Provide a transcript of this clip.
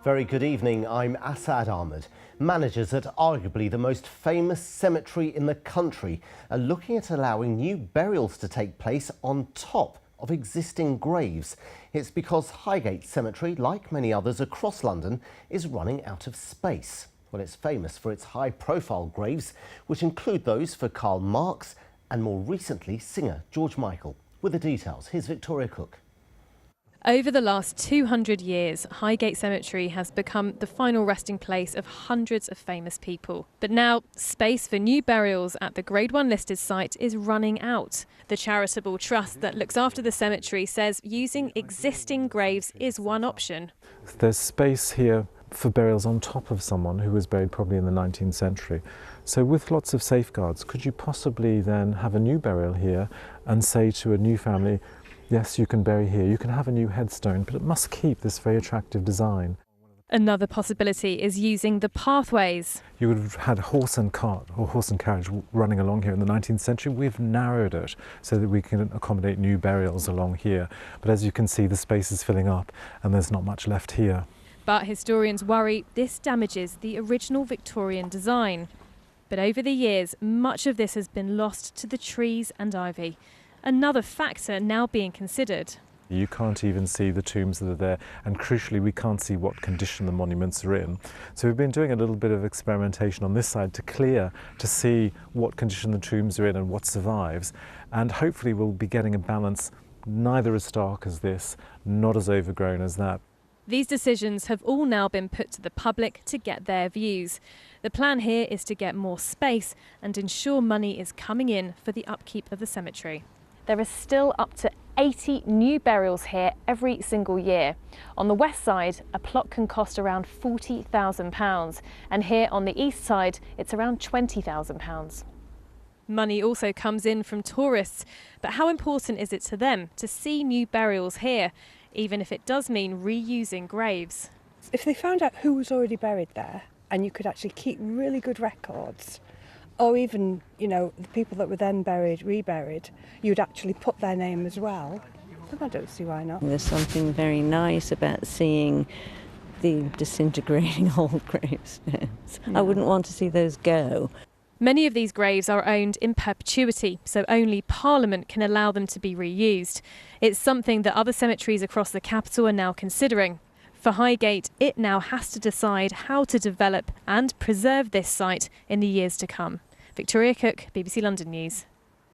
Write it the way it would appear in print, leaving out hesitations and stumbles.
Very good evening, I'm Asad Ahmed. Managers at arguably the most famous cemetery in the country are looking at allowing new burials to take place on top of existing graves. It's because Highgate Cemetery, like many others across London, is running out of space. Well, it's famous for its high-profile graves, which include those for Karl Marx and more recently singer George Michael. With the details, here's Victoria Cook. Over the last 200 years, Highgate Cemetery has become the final resting place of hundreds of famous people. But now, space for new burials at the Grade 1 listed site is running out. The charitable trust that looks after the cemetery says using existing graves is one option. There's space here for burials on top of someone who was buried probably in the 19th century. So with lots of safeguards, could you possibly then have a new burial here and say to a new family, yes, you can bury here, you can have a new headstone, but it must keep this very attractive design. Another possibility is using the pathways. You would have had horse and cart or horse and carriage running along here in the 19th century. We've narrowed it so that we can accommodate new burials along here. But as you can see, the space is filling up and there's not much left here. But historians worry this damages the original Victorian design. But over the years, much of this has been lost to the trees and ivy. Another factor now being considered. You can't even see the tombs that are there, and crucially we can't see what condition the monuments are in. So we've been doing a little bit of experimentation on this side to clear, to see what condition the tombs are in and what survives, and hopefully we'll be getting a balance neither as stark as this, not as overgrown as that. These decisions have all now been put to the public to get their views. The plan here is to get more space and ensure money is coming in for the upkeep of the cemetery. There are still up to 80 new burials here every single year. On the west side, a plot can cost around £40,000, and here on the east side, it's around £20,000. Money also comes in from tourists, but how important is it to them to see new burials here, even if it does mean reusing graves? If they found out who was already buried there, and you could actually keep really good records, or even, the people that were then reburied, you'd actually put their name as well, then I don't see why not. There's something very nice about seeing the disintegrating old gravestones. I wouldn't want to see those go. Many of these graves are owned in perpetuity, so only Parliament can allow them to be reused. It's something that other cemeteries across the capital are now considering. For Highgate, it now has to decide how to develop and preserve this site in the years to come. Victoria Cook, BBC London News.